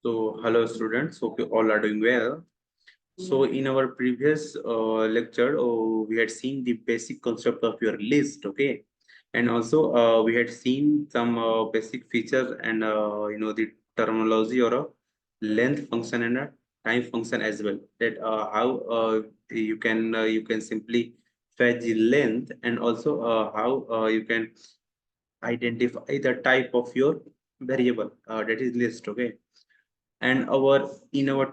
So, hello students, hope you all are doing well. So, in our previous lecture, we had seen the basic concept of your list, okay? And also, we had seen some basic features and the terminology or a length function and a time function as well. That how you can simply fetch the length, and also how you can identify the type of your variable that is list, okay? And our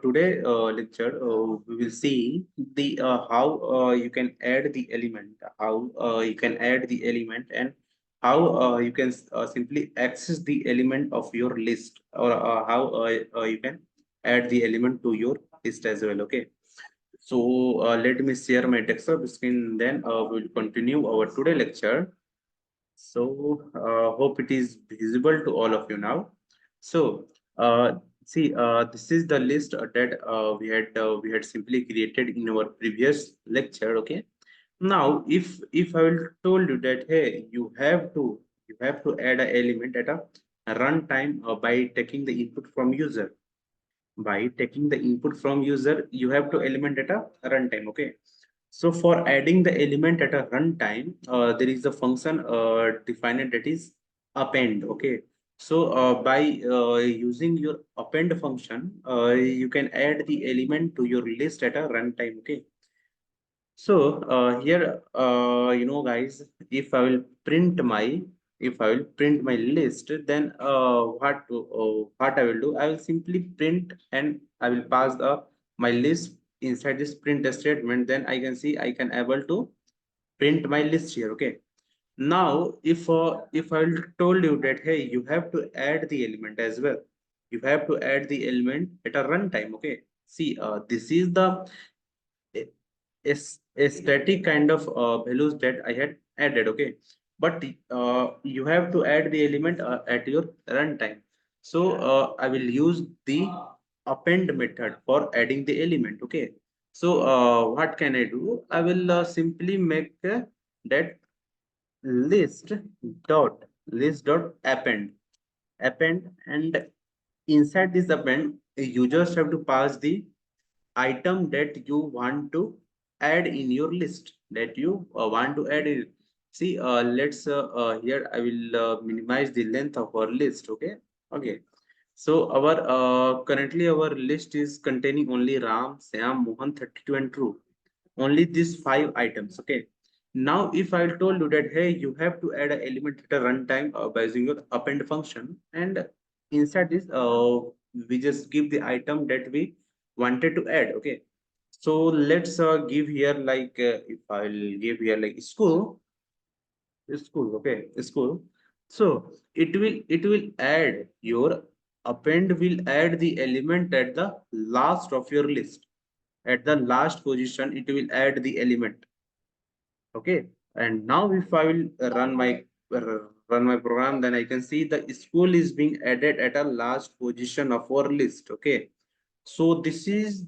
today lecture, we will see the how you can add the element, and how you can simply access the element of your list, or how you can add the element to your list as well, okay? So let me share my desktop screen, then we'll continue our today lecture. So hope it is visible to all of you now. So see, this is the list that we had simply created in our previous lecture. Okay. Now, if I will told you that, hey, you have to add an element at a runtime by taking the input from user. By taking the input from user, you have to element at a runtime. Okay. So for adding the element at a runtime, there is a function defined that is append. Okay. So by using your append function, you can add the element to your list at a runtime. Okay. So here, guys, if I will print my list, then what I will do? I will simply print, and I will pass the my list inside this print statement. Then I can see I can able to print my list here. Okay. Now, if I will told you that, hey, you have to add the element as well. You have to add the element at a runtime. Okay. See, this is the a static kind of values that I had added. Okay, but you have to add the element at your runtime. So I will use the append method for adding the element. Okay, so what can I do? I will simply make that list dot append, and inside this append you just have to pass the item that you want to add in your list, that you want to add it. See, let's here I will minimize the length of our list. Okay. Okay. So our currently our list is containing only Ram, Sam, Mohan, 32 and True. Only these 5 items. Okay. Now, if I told you that, hey, you have to add an element at a runtime by using your append function, and inside this, we just give the item that we wanted to add. Okay. So let's give here like if I'll give here like school. Okay, school. So it will add your append will add the element at the last of your list. At the last position, it will add the element. Okay, and now if I will run my program, then I can see the school is being added at a last position of our list. Okay, so this is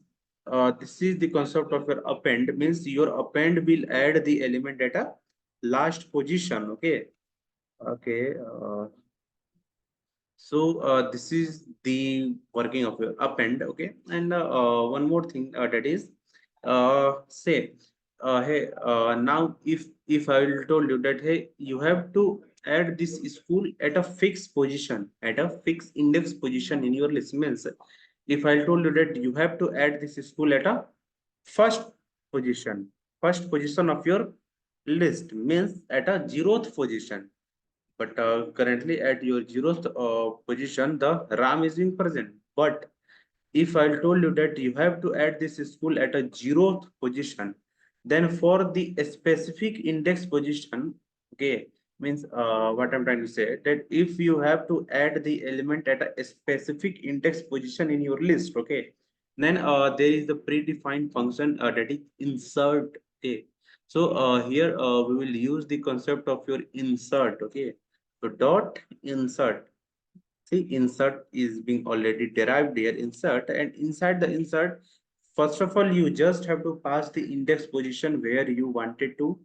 the concept of your append. Means your append will add the element at a last position. Okay. Okay. So this is the working of your append. Okay, and one more thing, that is say hey, now if I will told you that, hey, you have to add this school at a fixed position, at a fixed index position in your list. Means if I told you that you have to add this school at a first position, of your list, means at a zeroth position. But currently at your zeroth position, the RAM is being present. But if I told you that you have to add this school at a zeroth position, then for the specific index position, okay, means what I'm trying to say, that if you have to add the element at a specific index position in your list, okay, then there is the predefined function that is insert. Okay, so here we will use the concept of your insert. Okay, so dot insert. See, insert is being already derived here, insert, and inside the insert, first of all, you just have to pass the index position where you wanted to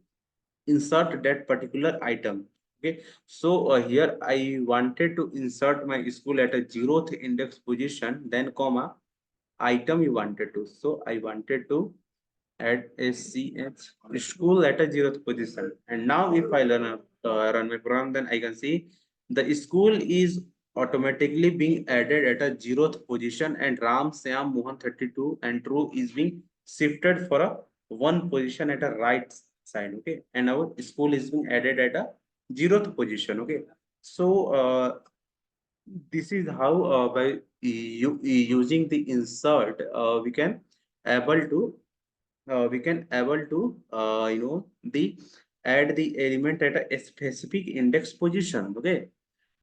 insert that particular item. Okay, so here I wanted to insert my school at a 0th index position, then comma item you wanted to. So I wanted to add a ch school at a 0th position. And now if I run my program, then I can see the school is automatically being added at a 0th position, and Ram, Syam, Mohan 32 and True is being shifted for a one position at a right side. Okay, and our school is being added at a 0th position. Okay, so this is how by using the insert we can able to the add the element at a specific index position. Okay,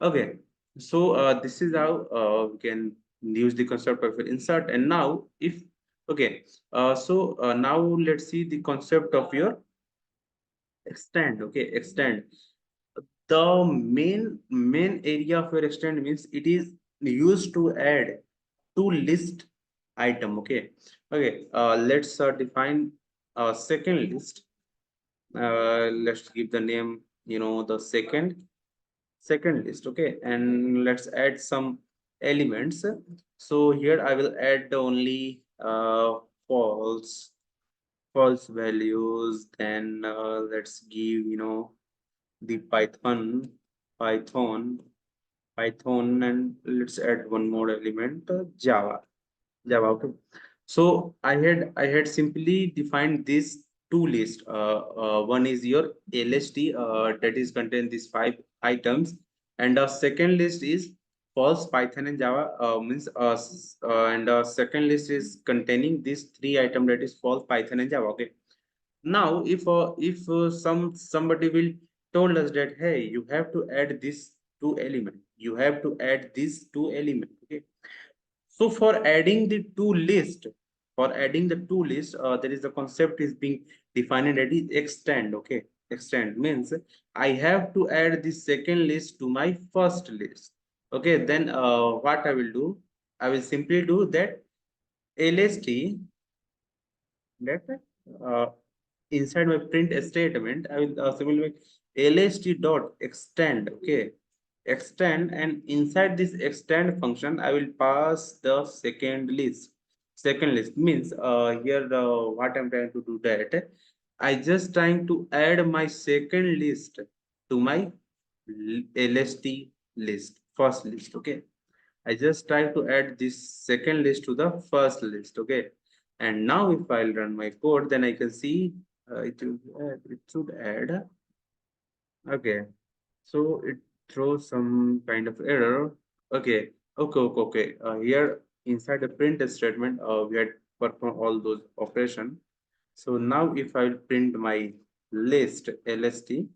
okay, so this is how we can use the concept of insert. And now if okay, now let's see the concept of your extend. Okay, extend. The main area of your extend means it is used to add to list item. Okay, okay, let's define a second list. Let's give the name, the second list. Okay, and let's add some elements. So here I will add only false false values. Then let's give, the python python, and let's add one more element, Java. Okay. So I had simply defined these two lists. One is your LST, that is contain these five items, and the second list is false Python and Java, means and the second list is containing these three items, that is false Python and Java. Okay. Now if somebody will told us that, hey, you have to add this two element, you have to add these two element. Okay, so for adding the two list, there is a concept is being defined, that is extend. Okay, extend means I have to add the second list to my first list. Okay, then what I will do, I will simply do that lst, that uh, inside my print statement, I will simply make lst dot extend. Okay, extend, and inside this extend function I will pass the second list means here what I'm trying to do, that I just trying to add my second list to my lst list, first list. Okay, I just try to add this second list to the first list. Okay, and now if I'll run my code, then I can see it should add. Okay, so it throws some kind of error. Okay, okay. Here inside the print statement, we had performed all those operation. So now if I print my list lst,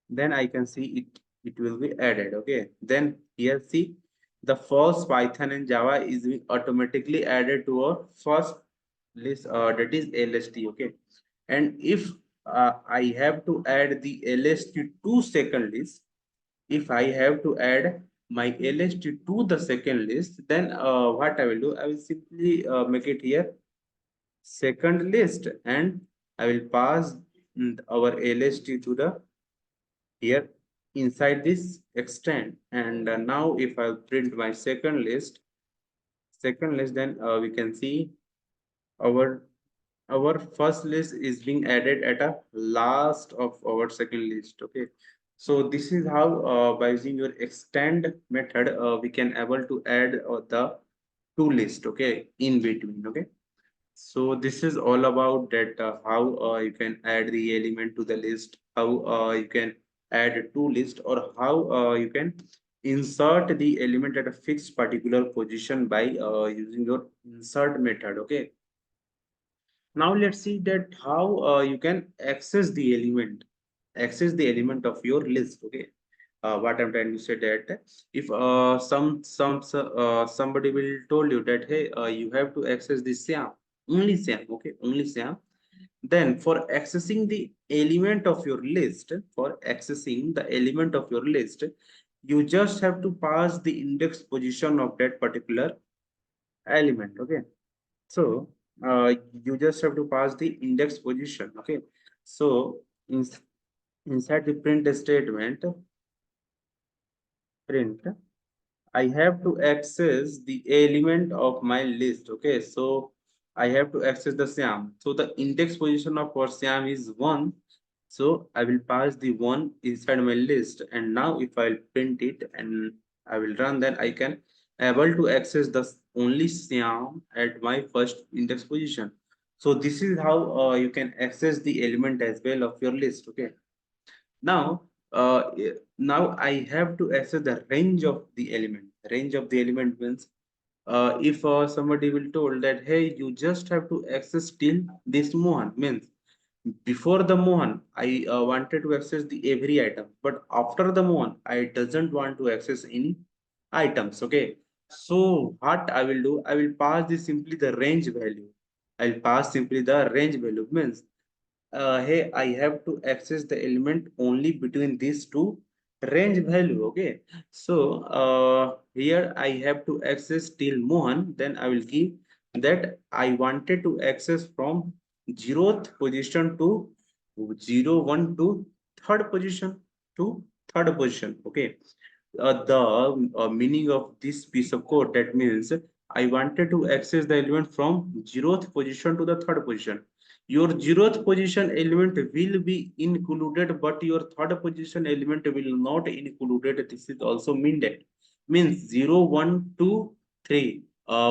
then I can see it will be added. Okay, then here see the false Python and Java is being automatically added to a first list, that is lst. Okay, and if I have to add the lst to second list, if I have to add my lst to the second list, then what I will do, I will simply make it here second list, and I will pass our lst to the here inside this extend. And now if I print my second list, then we can see our our first list is being added at a last of our second list. Okay, so this is how by using your extend method we can able to add the two list. Okay, in between. Okay, so this is all about that, how you can add the element to the list, how you can add two list, or how you can insert the element at a fixed particular position by using your insert method. Okay, now let's see that how you can access the element of your list. Okay, what I'm trying to say, that if somebody will told you that, hey, you have to access the Syam, only Syam. Okay, only Syam. Then for accessing the element of your list, you just have to pass the index position of that particular element. Okay, so you just have to pass the index position. Okay, so inside the print statement, print, I have to access the element of my list. Okay, so I have to access the Siam. So the index position of for Siam is 1. So I will pass the 1 inside my list. And now if I'll print it and I will run, then I can able to access the only Siam at my first index position. So this is how you can access the element as well of your list. Okay. Now, now I have to access the range of the element. Range of the element means if somebody will told that, hey, you just have to access till this Mohan, means before the Mohan, I wanted to access the every item, but after the Mohan, I doesn't want to access any items. Okay. So what I will do, I will pass this simply the range value. I'll pass simply the range value means hey, I have to access the element only between these two range value. Okay. So here I have to access till Mohan, then I will give that I wanted to access from 0th position to 1 to third position to third position. Okay. The meaning of this piece of code, that means I wanted to access the element from 0th position to the third position. Your 0th position element will be included, but your third position element will not included. This is also mean that means 0, 1, 2, 3.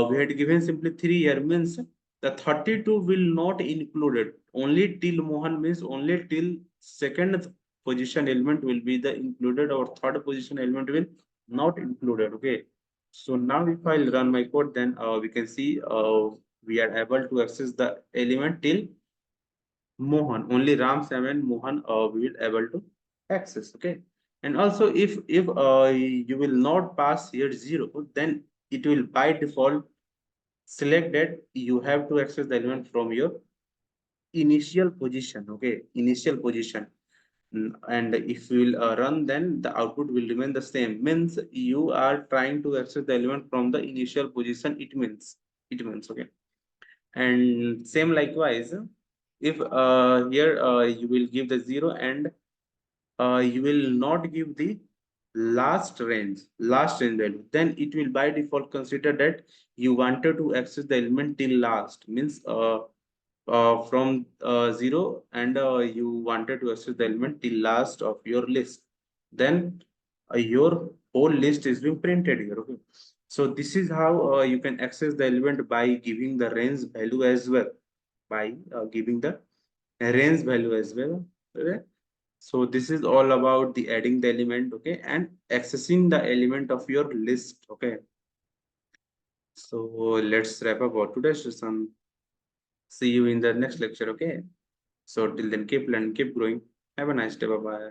We had given simply 3 here, means the 32 will not included. Only till Mohan means only till second position element will be the included, or third position element will not included. Okay. So now if I run my code, then we can see we are able to access the element till Mohan. Only Ram, Sam and Mohan we will able to access. Okay. And also if you will not pass here 0, then it will by default select that you have to access the element from your initial position. Okay. Initial position. And if you will run, then the output will remain the same, means you are trying to access the element from the initial position. It means okay. And same likewise, if here you will give the 0 and you will not give the last range value, then it will by default consider that you wanted to access the element till last, means from 0 and you wanted to access the element till last of your list, then your whole list is being printed here. Okay. So this is how you can access the element by giving the range value as well, by giving the range value as well. Okay. So this is all about the adding the element, okay, and accessing the element of your list. Okay. So let's wrap up our today's session. See you in the next lecture. Okay. So till then, keep learning, keep growing. Have a nice day. Bye bye.